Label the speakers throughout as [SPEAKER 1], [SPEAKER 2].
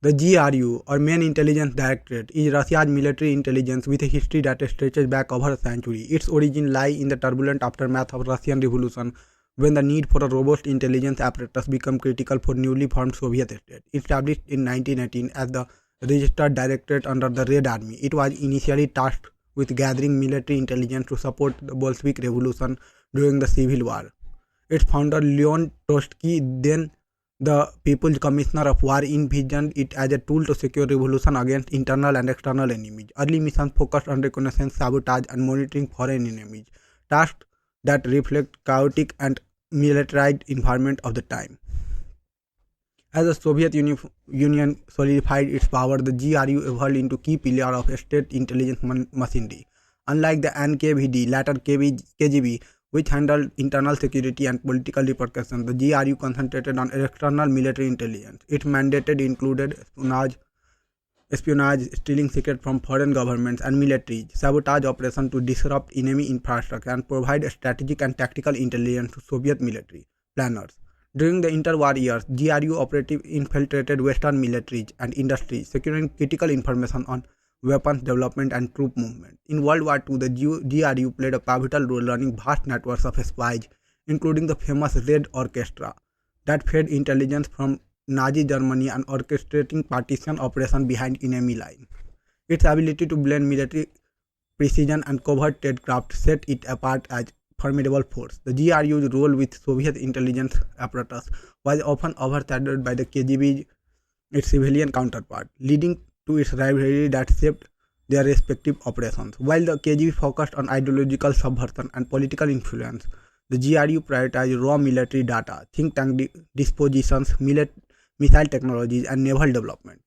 [SPEAKER 1] The GRU, or Main Intelligence Directorate, is Russia's military intelligence with a history that stretches back over a century. Its origins lie in the turbulent aftermath of Russian Revolution, when the need for a robust intelligence apparatus became critical for newly formed Soviet state. Established in 1918 as the Registered Directorate under the Red Army, it was initially tasked with gathering military intelligence to support the Bolshevik Revolution during the Civil War. Its founder Leon Trotsky, then the People's Commissioner of War, envisioned it as a tool to secure revolution against internal and external enemies. Early missions focused on reconnaissance, sabotage, and monitoring foreign enemies, tasks that reflect chaotic and militarized environment of the time. As the Soviet Union solidified its power, the GRU evolved into key pillar of state intelligence machinery. Unlike the NKVD, later KGB, which handled internal security and political repercussions, the GRU concentrated on external military intelligence. Its mandate included espionage, stealing secrets from foreign governments and militaries, sabotage operations to disrupt enemy infrastructure, and provide strategic and tactical intelligence to Soviet military planners. During the interwar years, GRU operatives infiltrated Western militaries and industries, securing critical information on weapons development and troop movement. In World War II, the GRU played a pivotal role running vast networks of spies, including the famous Red Orchestra, that fed intelligence from Nazi Germany and orchestrating partisan operations behind enemy lines. Its ability to blend military precision and covert tradecraft set it apart as formidable force. The GRU's role with Soviet intelligence apparatus was often overshadowed by the KGB, its civilian counterpart, leading to its rivalry that shaped their respective operations. While the KGB focused on ideological subversion and political influence, the GRU prioritized raw military data, think tank dispositions, missile technologies, and naval development.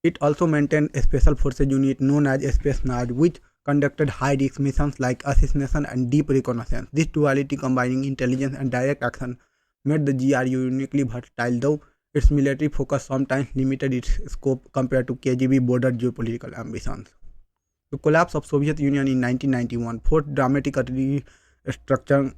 [SPEAKER 1] It also maintained a special forces unit known as espionage, which conducted high-risk missions like assassination and deep reconnaissance. This duality, combining intelligence and direct action, made the GRU uniquely versatile, though its military focus sometimes limited its scope compared to KGB border geopolitical ambitions. The collapse of Soviet Union in 1991 forced dramatic restructuring,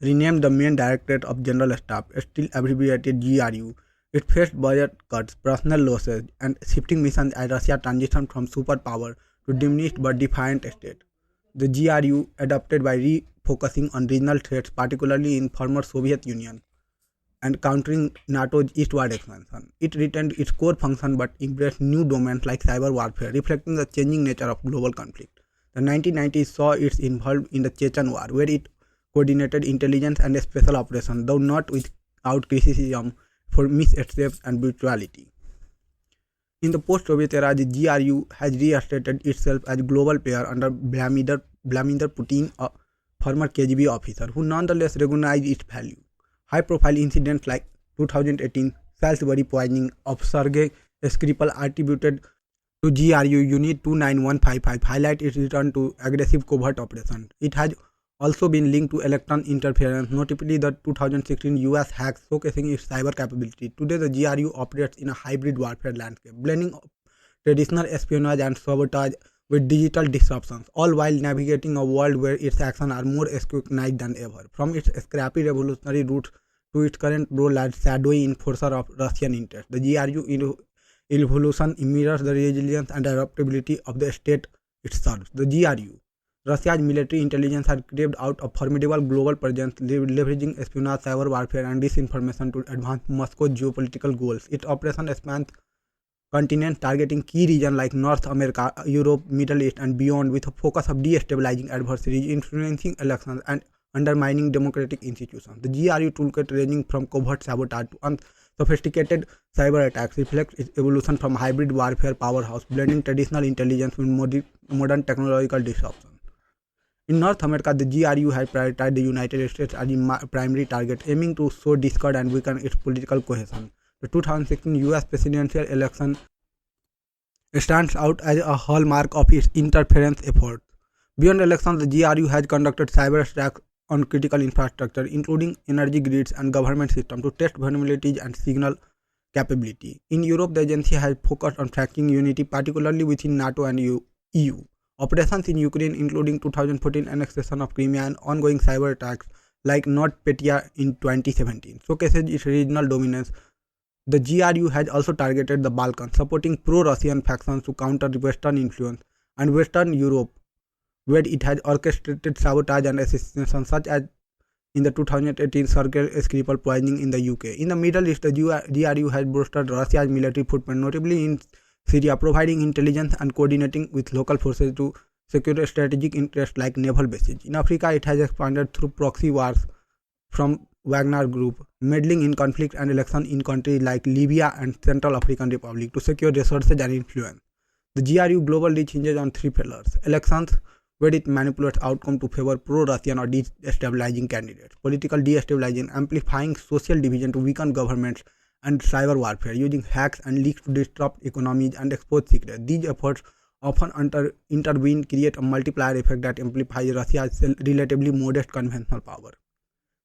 [SPEAKER 1] renamed the Main Directorate of General Staff, still abbreviated GRU. It faced budget cuts, personnel losses, and shifting missions as Russia transitioned from superpower to diminished but defiant state. The GRU adapted by refocusing on regional threats, particularly in former Soviet Union, and countering NATO's eastward expansion. It retained its core function but embraced new domains like cyber warfare, reflecting the changing nature of global conflict. The 1990s saw it involved in the Chechen War, where it coordinated intelligence and special operations, though not without criticism for missteps and brutality. In the post-Soviet era, the GRU has reasserted itself as a global player under Vladimir Putin, a former KGB officer, who nonetheless recognized its value. High-profile incidents like 2018 Salisbury poisoning of Sergei Skripal, attributed to GRU Unit 29155, highlight its return to aggressive covert operations. It has also been linked to electron interference, notably the 2016 US hacks showcasing its cyber capability. Today, the GRU operates in a hybrid warfare landscape, blending traditional espionage and sabotage with digital disruptions, all while navigating a world where its actions are more scrutinized than ever. From its scrappy revolutionary roots to its current role as shadowy enforcer of Russian interests, the GRU evolution mirrors the resilience and adaptability of the state it serves. The GRU, Russia's military intelligence, has carved out a formidable global presence, leveraging espionage, cyber warfare, and disinformation to advance Moscow's geopolitical goals. Its operations span continents, targeting key regions like North America, Europe, Middle East, and beyond, with a focus of destabilizing adversaries, influencing elections, and undermining democratic institutions. The GRU toolkit, ranging from covert sabotage to unsophisticated cyber attacks, reflects its evolution from hybrid warfare powerhouse, blending traditional intelligence with modern technological disruption. In North America, the GRU has prioritized the United States as a primary target, aiming to sow discord and weaken its political cohesion. The 2016 US presidential election stands out as a hallmark of its interference efforts. Beyond elections, the GRU has conducted cyber attacks on critical infrastructure, including energy grids and government systems, to test vulnerabilities and signal capability. In Europe, the agency has focused on tracking unity, particularly within NATO and EU. Operations in Ukraine, including 2014 annexation of Crimea and ongoing cyber attacks like NotPetya in 2017, showcases its regional dominance. The GRU has also targeted the Balkans, supporting pro-Russian factions to counter Western influence, and Western Europe, where it has orchestrated sabotage and assassination, such as in the 2018 Sergei Skripal poisoning in the UK. In the Middle East, the GRU has bolstered Russia's military footprint, notably in Syria, providing intelligence and coordinating with local forces to secure strategic interests like naval bases. In Africa, it has expanded through proxy wars from Wagner Group, meddling in conflict and election in countries like Libya and Central African Republic to secure resources and influence. The GRU global reach hinges on three pillars: elections, where it manipulates outcome to favor pro-Russian or destabilizing candidates; political destabilization, amplifying social division to weaken governments; and cyber warfare, using hacks and leaks to disrupt economies and expose secrets. These efforts often intervene, create a multiplier effect that amplifies Russia's relatively modest conventional power.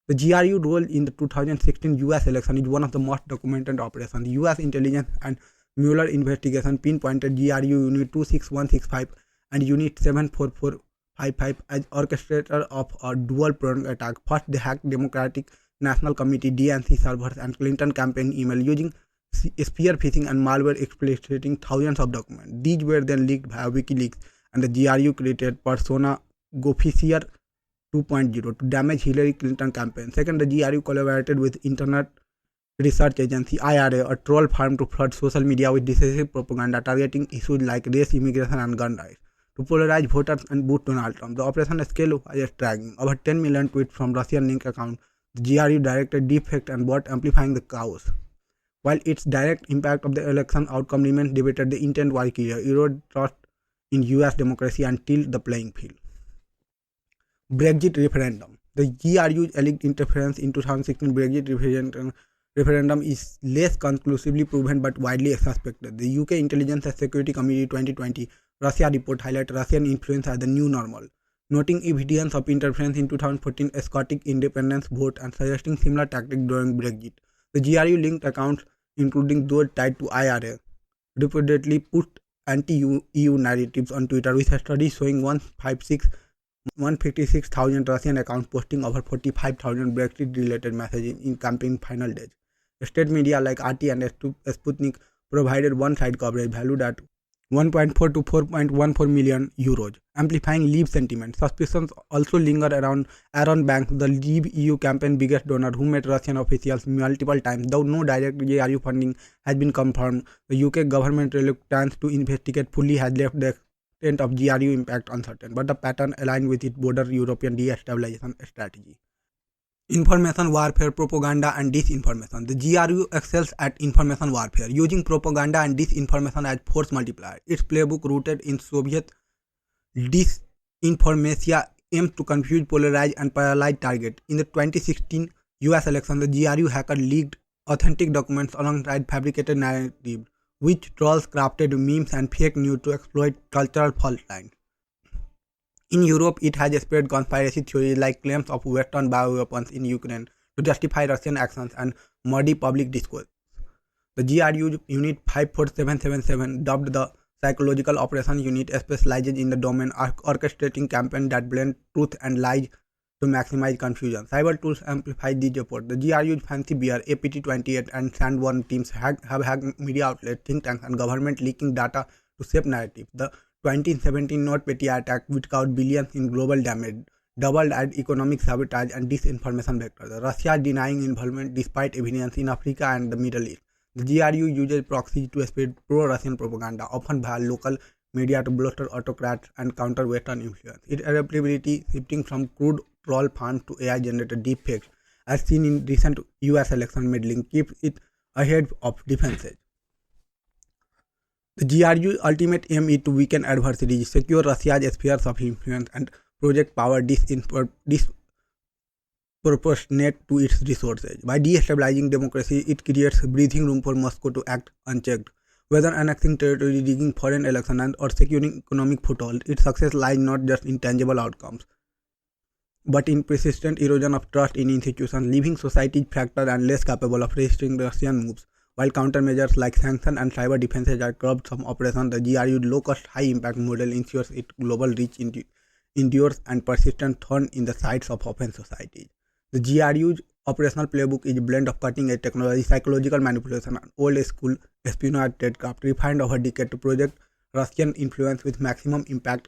[SPEAKER 1] The GRU role in the 2016 US election is one of the most documented operations. US intelligence and Mueller investigation pinpointed GRU Unit 26165 and Unit 74455 as orchestrator of a dual-pronged attack. First, they hacked Democratic National Committee (DNC) servers and Clinton campaign email using spear phishing and malware exploiting thousands of documents. These were then leaked via WikiLeaks, and the GRU created persona Gophissier 2.0 to damage Hillary Clinton campaign. Second, the GRU collaborated with Internet Research Agency (IRA), a troll farm, to flood social media with decisive propaganda targeting issues like race, immigration, and gun rights to polarize voters and boost Donald Trump. The operation scale was staggering. Over 10 million tweets from Russian link accounts. The GRU directed deepfake and bot, amplifying the chaos. While its direct impact of the election outcome remains debated, the intent was clear: erode trust in US democracy and tilt the playing field. Brexit referendum. The GRU's alleged interference in 2016 Brexit referendum is less conclusively proven but widely suspected. The UK Intelligence and Security Committee 2020 Russia report highlighted Russian influence as the new normal, noting evidence of interference in 2014 Scottish independence vote and suggesting similar tactics during Brexit. The GRU linked accounts, including those tied to IRA, reportedly pushed anti-EU narratives on Twitter, with a study showing 156,000 Russian accounts posting over 45,000 Brexit-related messages in campaign final days. State media like RT and Sputnik provided one-side coverage valued at 1.4 to 4.14 million euros, amplifying Leave sentiment. Suspicions also linger around Aaron Banks, the Leave EU campaign biggest donor, who met Russian officials multiple times. Though no direct GRU funding has been confirmed, the UK government reluctance to investigate fully has left the extent of GRU impact uncertain, but the pattern aligned with its broader European destabilization strategy. Information warfare, propaganda and disinformation. The GRU excels at information warfare, using propaganda and disinformation as force multiplier. Its playbook, rooted in Soviet disinformation, aims to confuse, polarize and paralyze targets. In the 2016 US election, the GRU hacker leaked authentic documents alongside fabricated narratives, which trolls crafted memes and fake news to exploit cultural fault lines. In Europe, it has spread conspiracy theories like claims of Western bioweapons in Ukraine to justify Russian actions and muddy public discourse. The GRU Unit 54777, dubbed the Psychological Operation Unit, specializes in the domain orchestrating campaigns that blend truth and lies to maximize confusion. Cyber tools amplify these efforts. The GRU's Fancy Bear, APT-28 and Sandworm teams have hacked media outlets, think tanks and government, leaking data to shape narratives. The 2017 NotPetya attack, which caused billions in global damage, doubled as economic sabotage and disinformation vector. Russia denying involvement despite evidence in Africa and the Middle East. The GRU uses proxies to spread pro-Russian propaganda, often via local media, to bolster autocrats and counter Western influence. Its adaptability, shifting from crude troll farms to AI-generated deepfakes, as seen in recent US election meddling, keeps it ahead of defenses. The GRU's ultimate aim is to weaken adversaries, secure Russia's spheres of influence, and project power disproportionate to its resources. By destabilizing democracy, it creates breathing room for Moscow to act unchecked. Whether annexing territory, rigging foreign elections, or securing economic foothold, its success lies not just in tangible outcomes, but in persistent erosion of trust in institutions, leaving societies fractured and less capable of resisting Russian moves. While countermeasures like sanctions and cyber defenses are curbed some operations, the GRU's low-cost, high-impact model ensures its global reach endures and persistent thorn in the sides of open societies. The GRU's operational playbook is a blend of cutting-edge technology, psychological manipulation, and old-school espionage tradecraft refined over decades to project Russian influence with maximum impact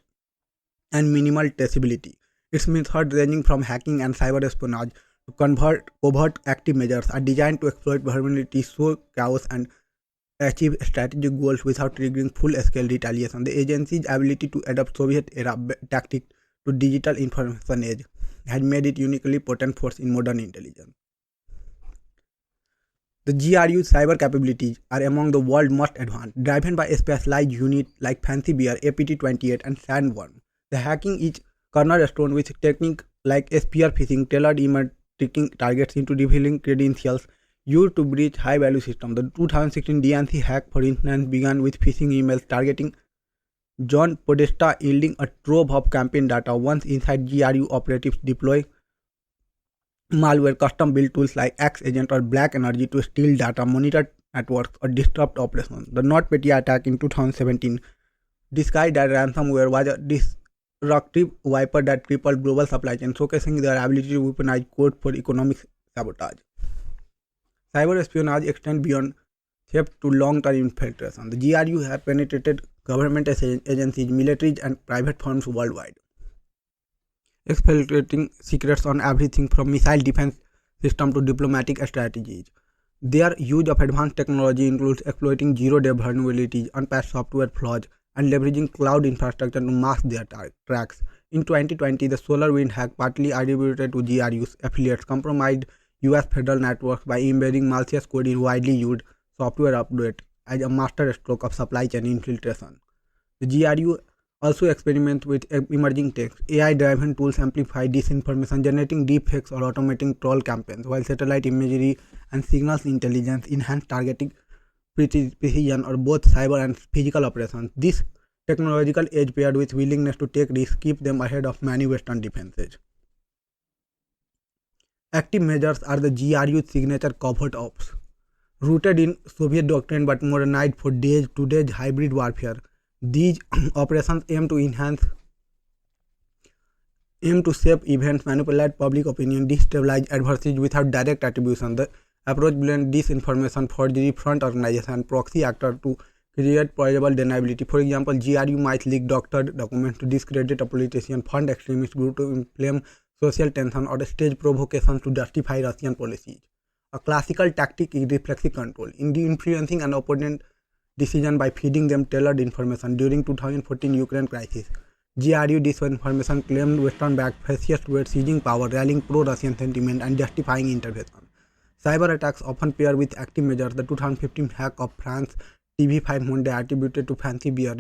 [SPEAKER 1] and minimal traceability. Its methods, ranging from hacking and cyber espionage to covert active measures, are designed to exploit vulnerabilities, sow chaos, and achieve strategic goals without triggering full-scale retaliation. The agency's ability to adapt Soviet-era tactics to digital information age has made it uniquely potent force in modern intelligence. The GRU's cyber capabilities are among the world's most advanced, driven by specialized units like Fancy Bear, APT-28, and Sandworm. The hacking is cornerstone with techniques like spear phishing, tailored email tricking targets into revealing credentials used to breach high-value systems. The 2016 DNC hack, for instance, began with phishing emails targeting John Podesta, yielding a trove of campaign data. Once inside, GRU operatives deploy malware, custom-built tools like X-Agent or Black Energy to steal data, monitor networks, or disrupt operations. The NotPetya attack in 2017, disguised as ransomware, was a disruptive wiper that crippled global supply chain, showcasing their ability to weaponize code for economic sabotage. Cyber espionage extends beyond theft to long-term infiltration. The GRU have penetrated government agencies, militaries, and private firms worldwide, exfiltrating secrets on everything from missile defense systems to diplomatic strategies. Their use of advanced technology includes exploiting zero-day vulnerabilities, unpatched software flaws, and leveraging cloud infrastructure to mask their tracks. In 2020, the SolarWinds hack, partly attributed to GRU's affiliates, compromised US federal networks by embedding malicious code in widely used software updates as a master stroke of supply chain infiltration. The GRU also experiments with emerging techs. AI-driven tools amplify disinformation, generating deepfakes or automating troll campaigns, while satellite imagery and signals intelligence enhance targeting precision or both cyber and physical operations. This technological edge paired with willingness to take risks keep them ahead of many Western defenses. Active measures are the GRU's signature covert ops. Rooted in Soviet doctrine but modernized for today's hybrid warfare, these operations aim to shape events, manipulate public opinion, destabilize adversaries without direct attribution. The approach blends disinformation, forgery, front organization, and proxy actor to create plausible deniability. For example, GRU might leak doctored documents to discredit a politician, fund extremist group to inflame social tension, or stage provocations to justify Russian policies. A classical tactic is reflexive control, influencing an opponent decision by feeding them tailored information. During 2014 Ukraine crisis, GRU disinformation claimed Western-backed fascists were seizing power, rallying pro-Russian sentiment and justifying intervention. Cyber attacks often pair with active measures. The 2015 hack of France TV5 Monday, attributed to Fancy Bear,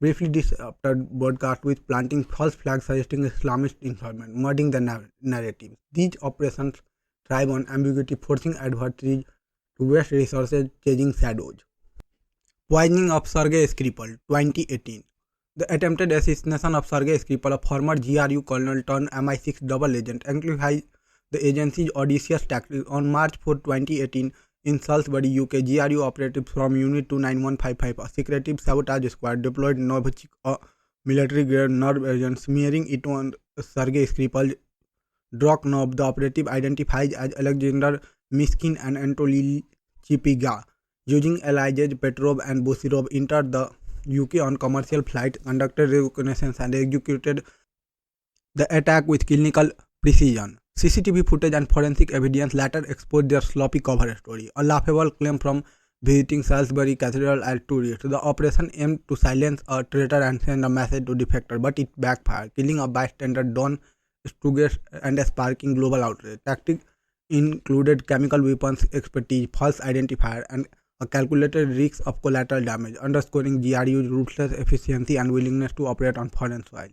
[SPEAKER 1] briefly disrupted broadcast with planting false flags suggesting Islamist involvement, muddying the narrative. These operations thrive on ambiguity, forcing adversaries to waste resources chasing shadows. Poisoning of Sergei Skripal, 2018. The attempted assassination of Sergei Skripal, a former GRU colonel turned MI6 double agent, amplifies the agency's audacious tactics. On March 4, 2018, in Salisbury, UK, GRU operatives from Unit 29155, a secretive sabotage squad, deployed Novichok, a military-grade nerve agent, smearing it on Sergei Skripal. Droknov, the operative identified as Alexander Miskin and Anatoly Chipiga, using allies Petrov and Bosirov, entered the UK on commercial flight, conducted reconnaissance, and executed the attack with clinical precision. CCTV footage and forensic evidence later exposed their sloppy cover story, a laughable claim from visiting Salisbury Cathedral as tourists. The operation aimed to silence a traitor and send a message to defectors, but it backfired, killing a bystander, Don Stuges, and sparking global outrage. Tactics included chemical weapons expertise, false identifier, and a calculated risk of collateral damage, underscoring GRU's ruthless efficiency and willingness to operate on foreign soil.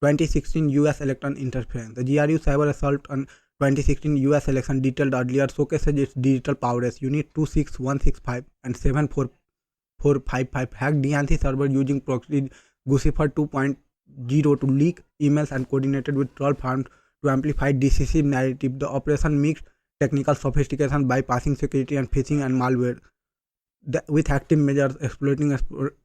[SPEAKER 1] 2016 US election interference. The GRU cyber assault on 2016 US election, detailed earlier, showcases its digital prowess. Unit 26165 and 74455 hacked DNC server using proxy Guccifer 2.0 to leak emails and coordinated with troll farms to amplify decisive narrative. The operation mixed technical sophistication, bypassing security and phishing and malware, with active measures exploiting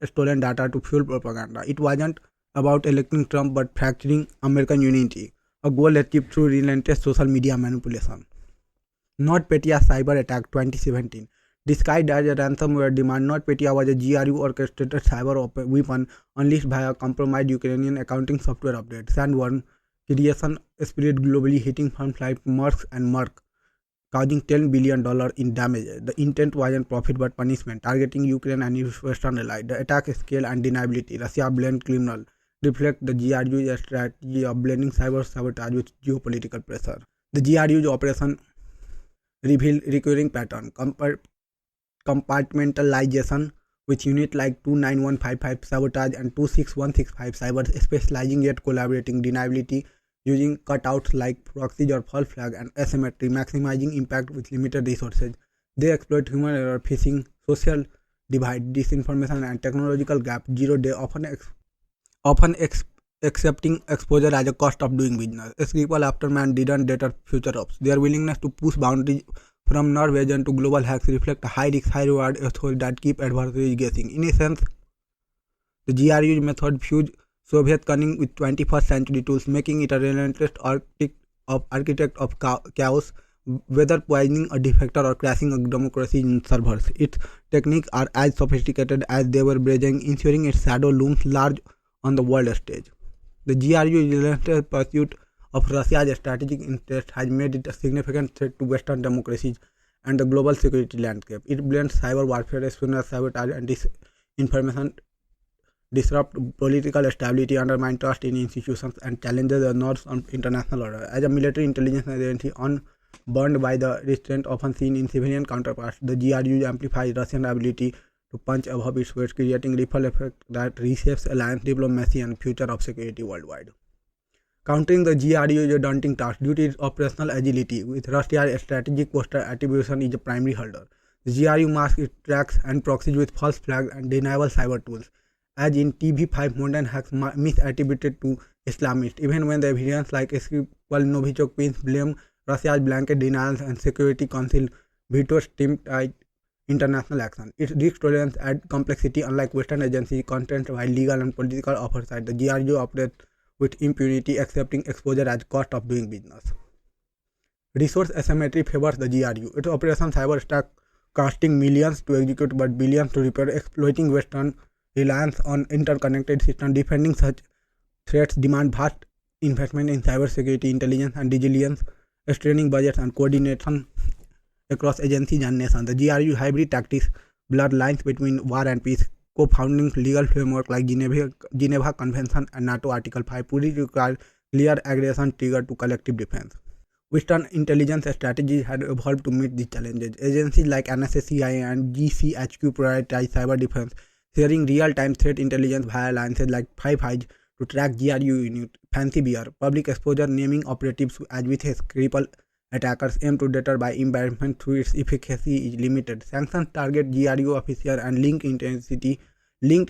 [SPEAKER 1] stolen data to fuel propaganda. It wasn't about electing Trump but fracturing American unity, a goal achieved through relentless social media manipulation. NotPetya cyber attack 2017. Disguised as a ransomware demand, NotPetya was a GRU orchestrated cyber weapon unleashed by a compromised Ukrainian accounting software update. Sandworm creation spread globally, hitting firms like Maersk and Merck, causing $10 billion in damage. The intent wasn't profit but punishment, targeting Ukraine and its Western allies. The attack scale and deniability. Russia blamed criminal reflect the GRU's strategy of blending cyber sabotage with geopolitical pressure. The GRU's operation revealed recurring pattern, compartmentalization with units like 29155 sabotage and 26165 cyber specializing yet collaborating, deniability using cutouts like proxies or false flag, and asymmetry maximizing impact with limited resources. They exploit human error, phishing, social divide, disinformation, and technological gap. 0 day often accepting exposure as a cost of doing business. Skripal afterman didn't deter future ops. Their willingness to push boundaries from Norwegian to global hacks reflect a high risk, high reward ethos that keep adversaries guessing. In essence, the GRU's method fused Soviet cunning with 21st century tools, making it a relentless architect of chaos, whether poisoning a defector or crashing a democracy in servers. Its techniques are as sophisticated as they were brazen, ensuring its shadow looms large on the world stage. The GRU's relentless pursuit of Russia's strategic interest has made it a significant threat to Western democracies and the global security landscape. It blends cyber warfare, espionage, sabotage, and disinformation, disrupt political stability, undermine trust in institutions, and challenges the norms of international order. As a military intelligence agency unburdened by the restraint often seen in civilian counterparts, the GRU amplifies Russian ability to punch above its weight, creating ripple effect that reshapes alliance diplomacy and future of security worldwide. Countering the GRU is a daunting task due to its operational agility. With Russia's strategic posture attribution is a primary hurdle. The GRU masks its tracks and proxies with false flags and deniable cyber tools. As in TV5, modern hacks misattributed to Islamists, even when the evidence like Skripal Novichok pins blame Russia's blanket denials and Security Council veto stimulate international action. Its risk tolerance adds complexity. Unlike Western agencies content by legal and political oversight, the GRU operates with impunity, accepting exposure as cost of doing business. Resource asymmetry favors the GRU. Its operation cyber stack costing millions to execute but billions to repair, exploiting Western reliance on interconnected systems. Defending such threats demand vast investment in cybersecurity, intelligence, and resilience, straining budgets and coordination across agencies and nations. The GRU hybrid tactics blur lines between war and peace, co-founding legal framework like Geneva Convention and NATO Article 5 fully require clear aggression trigger to collective defense. Western intelligence strategies had evolved to meet these challenges. Agencies like NSA, CIA, and GCHQ prioritize cyber defense, sharing real-time threat intelligence via alliances like Five Eyes to track GRU unit. Fancy Bear public exposure, naming operatives as with his Skripal attackers aim to deter by embarrassment through its efficacy is limited. Sanctions target GRU officers and linked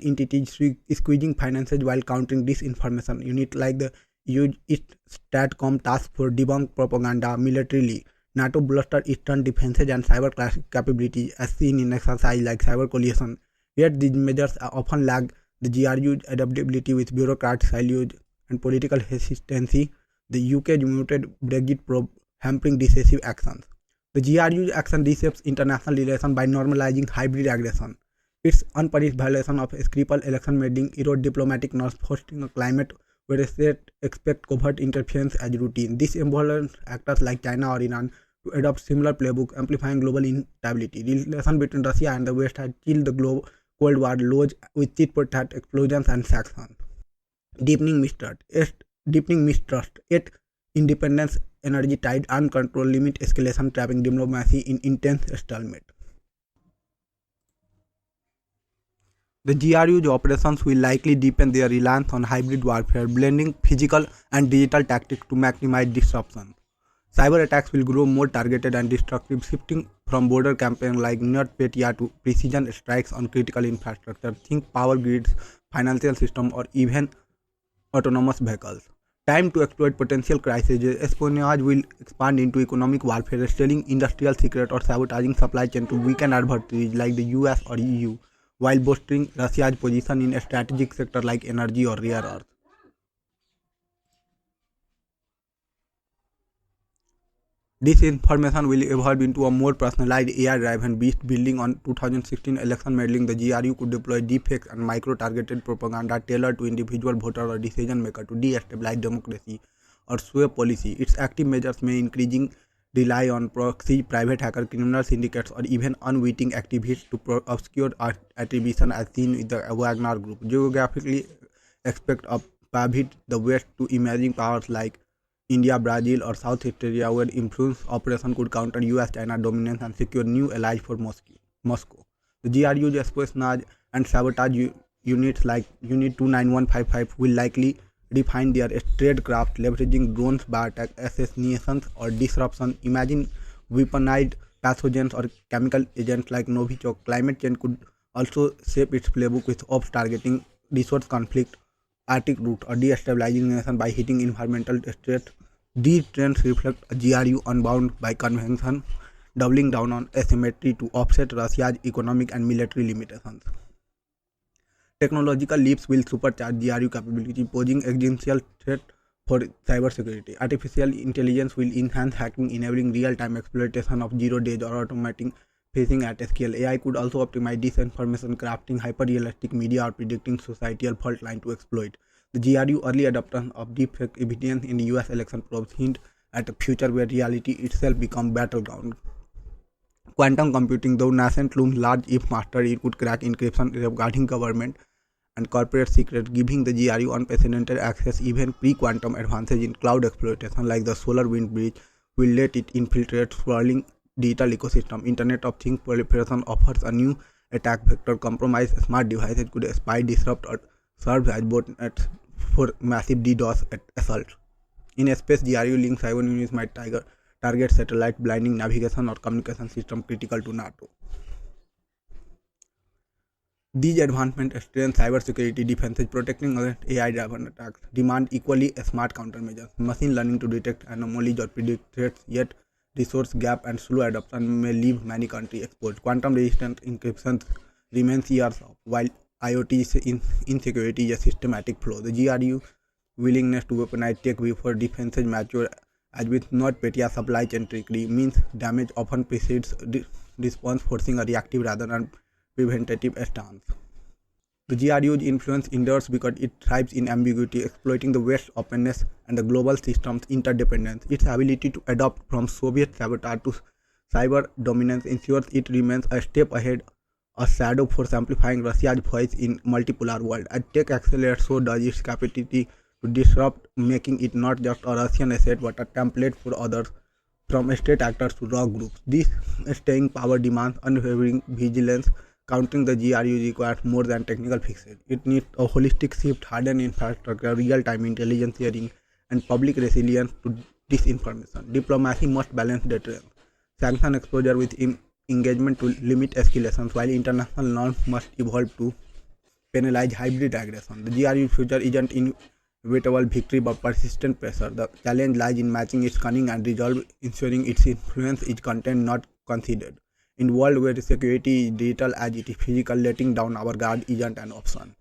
[SPEAKER 1] entities, squeezing finances while countering disinformation. Unit like the use its STATCOM task for debunk propaganda militarily. NATO bolstered eastern defenses and cyber capabilities as seen in exercise like Cyber Coalition. Yet these measures often lag the GRU's adaptability with bureaucrat silos and political hesitancy. The UK muted Brexit probe, hampering decisive actions. The GRU's action reshapes international relations by normalizing hybrid aggression. Its unpunished violation of Skripal election making erode diplomatic norms, fostering a climate where states expect covert interference as routine. This emboldens actors like China or Iran to adopt similar playbook, amplifying global instability. Relations between Russia and the West had chilled the Cold War lows with tit-for-tat explosions and sanctions. Deepening mistrust. Yet independence, energy tide, uncontrolled limit escalation, trapping diplomacy in intense stalemate. The GRU's operations will likely deepen their reliance on hybrid warfare, blending physical and digital tactics to maximize disruption. Cyber attacks will grow more targeted and destructive, shifting from border campaigns like NotPetya to precision strikes on critical infrastructure. Think power grids, financial systems, or even autonomous vehicles. Time to exploit potential crises. Espionage will expand into economic warfare, stealing industrial secrets or sabotaging supply chain to weaken adversaries like the US or EU, while bolstering Russia's position in a strategic sector like energy or rare earth. This information will evolve into a more personalized AI-driven beast. Building on 2016 election modeling, the GRU could deploy deepfakes and micro-targeted propaganda tailored to individual voter or decision maker to destabilize democracy or sway policy. Its active measures may increasingly rely on proxy, private hacker, criminal syndicates, or even unwitting activists to obscure attribution, as seen with the Wagner Group. Geographically, expect a pivot the West to emerging powers like India, Brazil, or South Asia, where influence operation could counter US-China dominance and secure new allies for Moscow. The GRU's espionage and sabotage units like Unit 29155 will likely refine their statecraft, leveraging drones, bioattack, assassinations, or disruption. Imagine weaponized pathogens or chemical agents like Novichok. Climate change could also shape its playbook with ops targeting resource conflict, Arctic route, or destabilizing nation by hitting environmental threats. These trends reflect a GRU unbound by convention, doubling down on asymmetry to offset Russia's economic and military limitations. Technological leaps will supercharge GRU capability, posing existential threat for cybersecurity. Artificial intelligence will enhance hacking, enabling real-time exploitation of zero days or automating phishing at scale. AI could also optimize disinformation, crafting hyper-realistic media or predicting societal fault line to exploit. The GRU early adoption of deepfake evidence in US election probes hint at a future where reality itself becomes battleground. Quantum computing, though nascent, looms large. If mastered, it could crack encryption regarding government and corporate secrets, giving the GRU unprecedented access. Even pre-quantum advances in cloud exploitation like the solar wind bridge will let it infiltrate sprawling digital ecosystem. Internet of Things proliferation offers a new attack vector. Compromised smart devices could spy, disrupt, or serve as botnets for massive DDoS assaults. In space, GRU linked cyber units might target satellite, blinding navigation or communication system critical to NATO. These advancements strengthen cybersecurity defenses, protecting against AI-driven attacks, demand equally smart countermeasures. Machine learning to detect anomalies or predict threats, yet resource gap and slow adoption may leave many countries exposed. Quantum-resistant encryption remains years off, while IoT insecurity is a systematic flaw. The GRU willingness to weaponize tech before defenses mature, as with NotPetya supply chain trickery, means damage often precedes response, forcing a reactive rather than preventative stance. The GRU's influence endures because it thrives in ambiguity, exploiting the West's openness and the global system's interdependence. Its ability to adapt from Soviet sabotage to cyber dominance ensures it remains a step ahead, a shadow force amplifying Russia's voice in multipolar world. As tech accelerates, so does its capacity to disrupt, making it not just a Russian asset but a template for others, from state actors to rogue groups. This staying power demands unwavering vigilance. Countering the GRU requires more than technical fixes. It needs a holistic shift, hardened infrastructure, real-time intelligence sharing, and public resilience to disinformation. Diplomacy must balance deterrence, sanction exposure with engagement to limit escalations, while international norms must evolve to penalize hybrid aggression. The GRU future isn't inevitable victory but persistent pressure. The challenge lies in matching its cunning and resolve, ensuring its influence is contained, not considered. In a world where security is digital as it is physical, letting down our guard isn't an option.